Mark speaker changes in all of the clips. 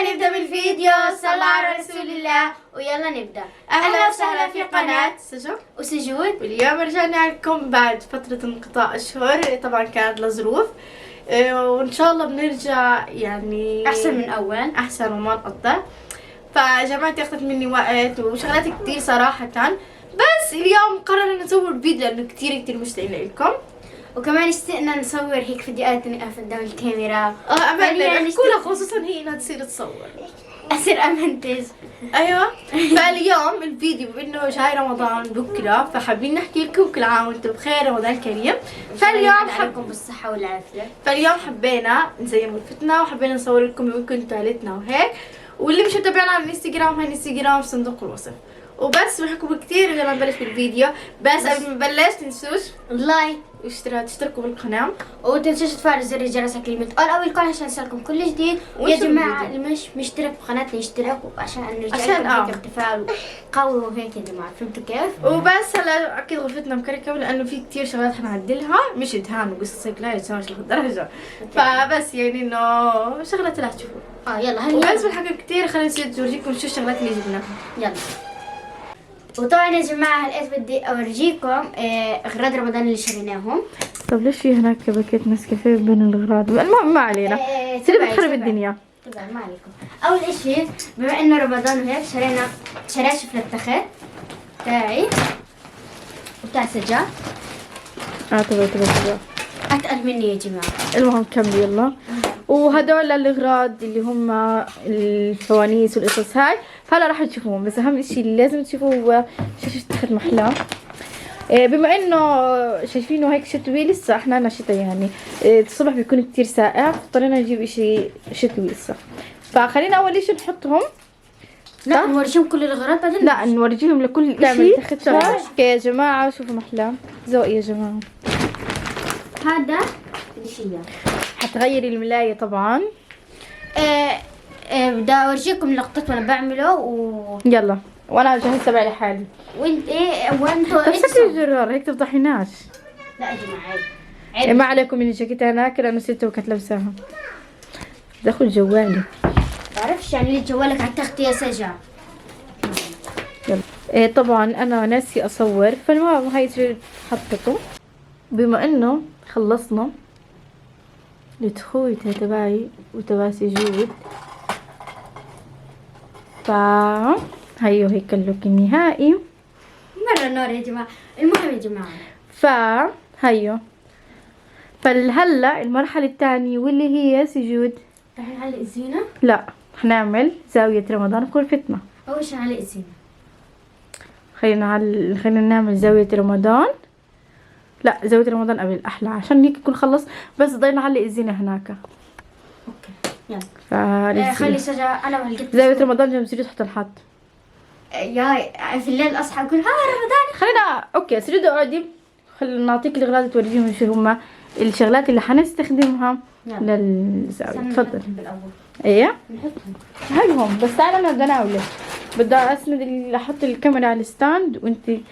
Speaker 1: يلا نبدأ بالفيديو. صلى على رسول الله ويلا نبدأ. أهلا وسهلا في قناة
Speaker 2: سجو
Speaker 1: وسجود.
Speaker 2: واليوم رجعنا لكم بعد فترة انقطاع أشهر، طبعا كانت لظروف، وإن شاء الله بنرجع يعني
Speaker 1: أحسن من أول،
Speaker 2: أحسن وما نقطع. فجماعتي أخذت مني وقت وشغلات كتير صراحة، بس اليوم قررنا نصور فيديو لأنه كتير مشتاقين لكم،
Speaker 1: وكمان اشتقنا نصور هيك فيديوهات نقف قدام الكاميرا.
Speaker 2: أمانة نحكولها خصوصا هي إنها تصير تصور
Speaker 1: أصير أمنتج.
Speaker 2: ايوه. فاليوم الفيديو بانه جاي رمضان بكره، فحابين نحكي لكم كل عام وانتم بخير، رمضان كريم.
Speaker 1: عليكم بالصحة والعافية.
Speaker 2: فاليوم حبينا نزين غرفتنا وحبينا نصور لكم ويمكن تواليتنا وهيك، واللي مش متابعنا على الانستغرام هاي الانستغرام في صندوق الوصف. وبس بحكم كتير قبل ما نبلش بالفيديو، بس قبل ما نبلش تنسوش
Speaker 1: لايك
Speaker 2: تشتركوا بالقناه
Speaker 1: وتنسوش تفعلوا زر الجرس كلمة اول كل عشان يوصلكم كل جديد. يا جماعة اللي مش مشترك بقناتنا يشترك عشان نرجع لكم هيك بتفاعل قوي وهيك. يا جماعة فهمتوا كيف؟
Speaker 2: وبس هلا اكيد غرفتنا مكركبه لانه في كتير شغلات حنعدلها، مش ادهان وقصص هيك لا يتساويش لهالدرجه، فبس يعني انه شغلات لا تشوفوا.
Speaker 1: يلا
Speaker 2: وبس بالحكي كتير خلينا نصير نورجيكم شو الشغلات اللي جبناها.
Speaker 1: يلا. وطبعا يا جماعة هلقيت بدي اورجيكم اغراض رمضان اللي شريناهم.
Speaker 2: طب ليش في هناك باكيت نسكافيه بين الاغراض؟ المهم ما علينا، سيبي بتخرب الدنيا.
Speaker 1: طبعا ما عليكم. اول اشي بما انه رمضان وهيك شرينا شراشف للتخت تاعي وتاع سجاد.
Speaker 2: تبع
Speaker 1: اتقل مني يا جماعة.
Speaker 2: المهم كمل يلا. وهدول الاغراض اللي هم الفوانيس والقصص هاي، فهلا راح تشوفوهم، بس اهم اشي اللي لازم تشوفوه هو شاشة تخت محلاه. بما انه شايفينه هيك شتوي، لسه احنا لنا شتا يعني، الصبح بيكون كتير ساقع، فاضطرينا نجيب اشي شتوي لسه. فخلينا اول اشي نحطهم.
Speaker 1: لا نورجيهم كل الاغراض بعدين.
Speaker 2: لا نورجيهم لكل اشي. يا جماعة شوفوا محلاه ذوق يا جماعة.
Speaker 1: هذا الشيء
Speaker 2: حتغيري الملاية طبعا.
Speaker 1: بدي اورجيكم لقطة وانا بعمله
Speaker 2: يلا وانا جهزت تبعي لحالي.
Speaker 1: وانت وانتوا
Speaker 2: طب سكري الجرار هيك تفضحيناش.
Speaker 1: لا يا جماعة عيب.
Speaker 2: ما عليكم من الجاكيت هناك لانه ستة وكانت لابساها. دخل جوالي.
Speaker 1: بعرفش يعني ليه جوالك على التخت يا سجا.
Speaker 2: يلا. طبعا انا ناسي اصور، فالمهم هاي حطته. بما انه خلصنا التخويته تبعي وتبع سجود، هيو هيك اللوك النهائي.
Speaker 1: مرة نار يا جماعة. المهم يا جماعة
Speaker 2: هيو. فهلا المرحلة الثانية واللي هي سجود.
Speaker 1: رح نعلق الزينة؟
Speaker 2: لا حنعمل زاوية رمضان في غرفتنا.
Speaker 1: أول شي نعلق الزينة.
Speaker 2: خلينا نعمل زاوية رمضان. لا زاوية رمضان قبل أحلى عشان هيك يكون خلص، بس ضلنا نعلق الزينة هناك.
Speaker 1: اوكي يلا. خلي سجا انا وهالقد
Speaker 2: زاوية رمضان جنب سجود حتنحط.
Speaker 1: يا في الليل اصحى اقول رمضان.
Speaker 2: خلينا اوكي سجود اقعدي، خلينا نعطيك الاغراض تورجيهم شو هما الشغلات اللي حنستخدمها للزاوية. تفضل. ايه
Speaker 1: نحطهم
Speaker 2: هايهم، بس تعالى انا بدي اناولك، بدي اسند احط الكاميرا على الستاند وانتي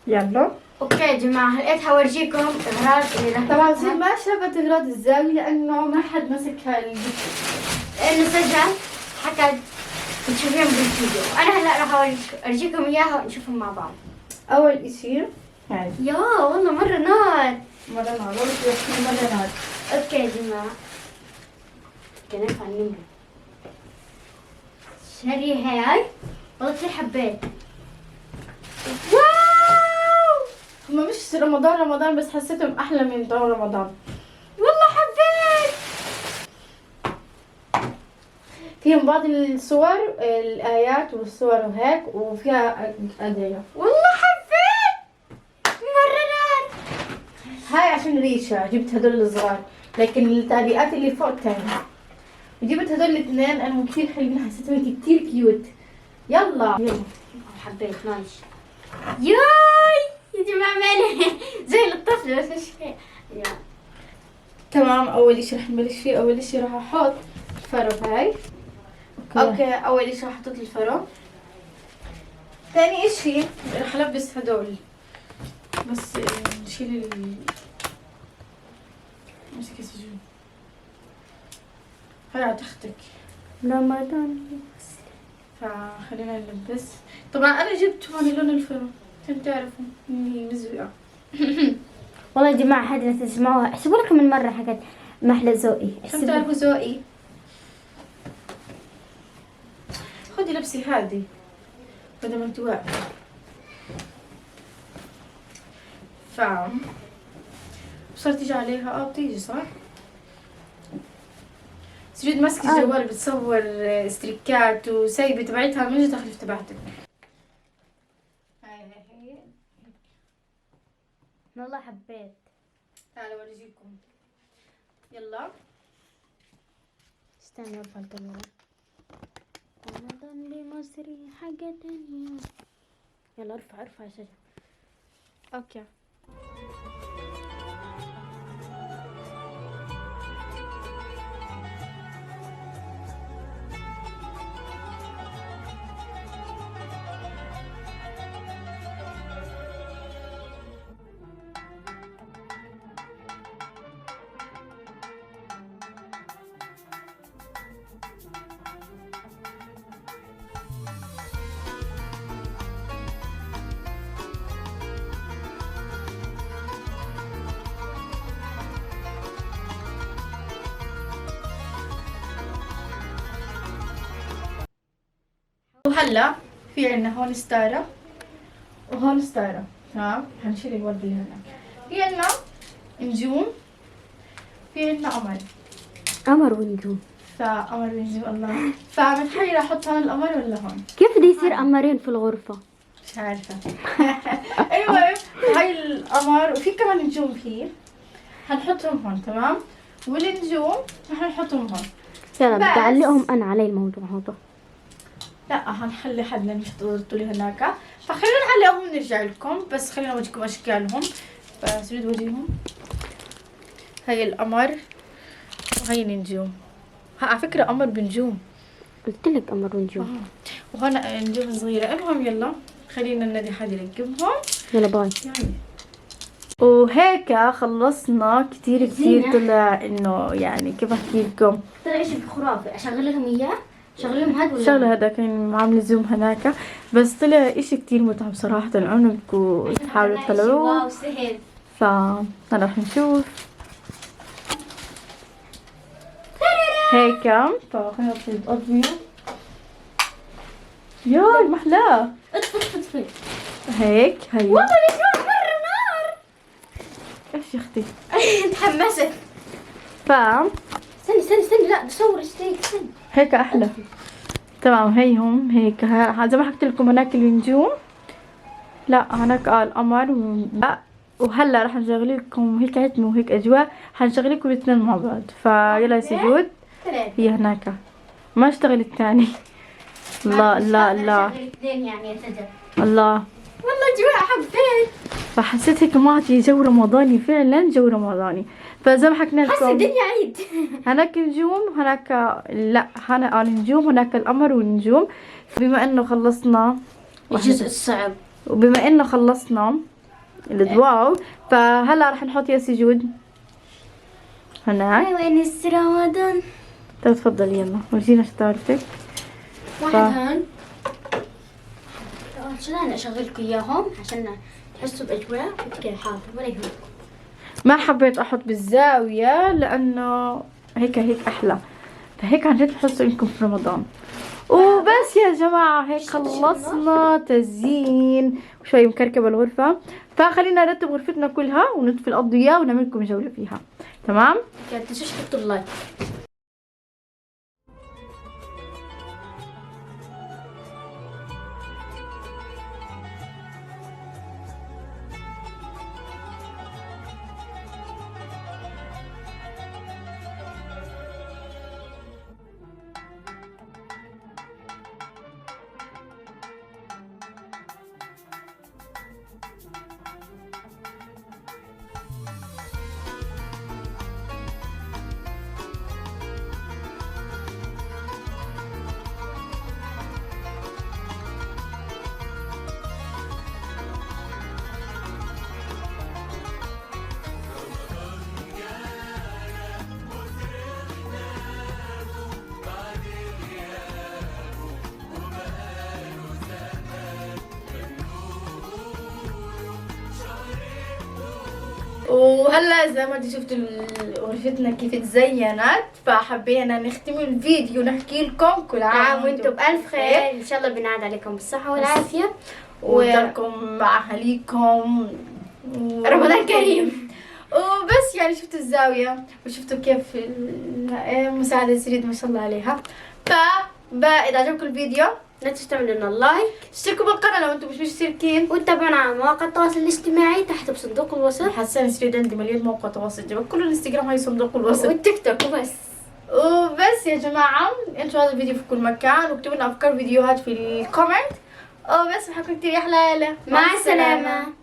Speaker 2: يلا.
Speaker 1: اوكي يا جماعه هلقيت حورجيكم اغراض اللي رح
Speaker 2: طبعا زي ما شافت اغراض الزاوية لانه ما حد مسكها
Speaker 1: لانه سجل حكى تشوفيهم بالفيديو. انا هلا راح اورجيكم اياها ونشوفهم مع بعض.
Speaker 2: اول اشي هاي.
Speaker 1: يا والله مرة نار.
Speaker 2: مرة نار مرة نار.
Speaker 1: اوكي يا جماعة كنف على النمرة. شري هاي والله كثير حبيت.
Speaker 2: واو هما مش رمضان بس حسيتهم احلى من طول رمضان.
Speaker 1: والله حبيت.
Speaker 2: فيهم بعض الصور الآيات والصور وهيك، وفيها أدعية.
Speaker 1: والله حبيت مرة نار.
Speaker 2: هاي عشان ريشة جبت هدول الصغار، لكن التعليقات اللي فوق تاني جبت هدول الاثنين انا كثير حلوين، حسيتهم كثير كيوت. يلا
Speaker 1: حبيت نايس. ياي يا جماعة مالي زي الطفل بس مش يا
Speaker 2: تمام. اول اشي رح نبلش فيه، اول اشي رح احط الفرو هاي. اوكي اول اشي رح احط الفرو. ثاني اشي رح البس هدول، بس نشيل امسكي سجون هاي على تختك.
Speaker 1: رمضان.
Speaker 2: فخلينا نلبس. طبعا انا جبت هون لون الفرن عشان تعرفوا اني مزوقة.
Speaker 1: والله يا جماعة هذه لا تسمعوها، احسبوا لكم من مرة حكت محلى ذوقي.
Speaker 2: عشان تعرفوا ذوقي. خدي لبسي هذه بدل ما انت واقفة. صارت تيجي عليها بتيجي صح؟ سجود ماسك الجوال بتصور استريكات وسايبة تبعتها من داخل تبعتك. هاي
Speaker 1: والله حبيت.
Speaker 2: تعالوا اورجيكم. يلا
Speaker 1: استنى ارفع الكاميرا. رمضان لمصري حاجة تانية. يلا ارفع يا شجر.
Speaker 2: اوكي. وهلا في عنا هون ستارة وهون ستارة. تمام. حنشيل الورد اللي هناك. في عنا نجوم، في عنا
Speaker 1: قمر ونجوم.
Speaker 2: فقمر ونجوم الله. فبتحيي احط هون القمر ولا هون؟
Speaker 1: كيف بده يصير قمرين في الغرفة؟
Speaker 2: مش عارفة. ايوه هاي القمر وفي كمان نجوم فيه حنحطهم هون. تمام. والنجوم رح نحطهم هون.
Speaker 1: يلا بدي اعلقهم انا علي الموضوع هذا.
Speaker 2: لا هنخلي حدنا مش تضغطوا لي هناك. فخلينا نعلقهم ونرجع لكم. بس خلينا نوريكم اشكالهم. بس بدي اوريهم. هاي القمر وهي النجوم. على فكرة قمر بنجوم.
Speaker 1: قلت لك قمر ونجوم.
Speaker 2: وهون نجوم صغيرة. المهم يلا خلينا النادي حد يركبهم.
Speaker 1: يلا باي.
Speaker 2: يعني. وهيك خلصنا. كتير طلع انه يعني كيف احكي لكم،
Speaker 1: طلع اشي خرافي. اشغل لهم اياه. شغلهم هاد ولا
Speaker 2: الشغله هذا كان عامل زوم هناك. بس طلع اشي كتير متعب صراحه عنكم تحاولوا تطلعوه.
Speaker 1: واو سهل.
Speaker 2: فهلا رح نشوف هيك. فخلينا نطفي الأضوية. يا محلاه.
Speaker 1: اطفي.
Speaker 2: هيك هي.
Speaker 1: والله الجو مرة نار.
Speaker 2: ايش يا اختي؟
Speaker 1: تحمست.
Speaker 2: ف
Speaker 1: استني لا بصور ستيك. استني
Speaker 2: هيك احلى. تمام. هيهم هيك زي ما حكيت لكم هناك النجوم. لا هناك القمر لا. وهلا رح نشغل لكم هيك عتمة وهيك اجواء. حنشغل لكم الاثنين مع بعض. فيلا يا سجود. هي هناك ما اشتغل الثاني. الله
Speaker 1: الاثنين يعني يا سجل.
Speaker 2: الله
Speaker 1: والله جوا حبيت.
Speaker 2: فحسيت هيك معطي جو رمضاني. فعلا جو رمضاني. فزي ما حكينا لكم
Speaker 1: حاسه الدنيا عيد.
Speaker 2: هناك نجوم هناك لا هنا النجوم هناك القمر والنجوم. بما انه خلصنا
Speaker 1: الجزء الصعب
Speaker 2: وبما انه خلصنا الضواو فهلا رح نحط يا سجود هناك.
Speaker 1: وين رمضان.
Speaker 2: طيب تفضلي يلا ورجينا شطارتك.
Speaker 1: واحد هون. عشان اشغل لكم اياهم عشان تحسوا باجواء. اوكي حاضر ولا يهمكم.
Speaker 2: ما حبيت احط بالزاوية لانه هيك احلى. فهيك عن جد تحسوا انكم في رمضان. وبس يا جماعة هيك خلصنا تزيين وشوي مكركبة الغرفة. فخلينا نرتب غرفتنا كلها ونطفي الأضوية ونعمل لكم جولة فيها. تمام؟
Speaker 1: لا تنسوش تحطوا اللايك.
Speaker 2: وهلا زي ما انتم شفتوا غرفتنا كيف تزينت، فحبينا نختم الفيديو نحكي لكم كل
Speaker 1: عام وانتم بألف خير. ان شاء الله بنعاد عليكم بالصحة والعافية
Speaker 2: وضلكم مع اهاليكم
Speaker 1: رمضان كريم.
Speaker 2: وبس يعني شفتوا الزاوية وشفتوا كيف المساعدة سريد ما شاء الله عليها. إذا عجبكم الفيديو
Speaker 1: لا تنسوا تعملوا لنا لايك،
Speaker 2: اشتركوا بالقناة لو انتم مش مشتركين،
Speaker 1: وتابعونا على مواقع التواصل الاجتماعي تحت بصندوق الوصف.
Speaker 2: حسنا سريد عندي مليون موقع تواصل اجتماعي، كل الانستغرام هاي صندوق الوصف
Speaker 1: والتيك توك وبس.
Speaker 2: وبس يا جماعة انشروا هذا الفيديو في كل مكان، واكتبوا لنا افكار فيديوهات في الكومنت. وبس بحبكم كتير يا حلايلة،
Speaker 1: مع السلامة.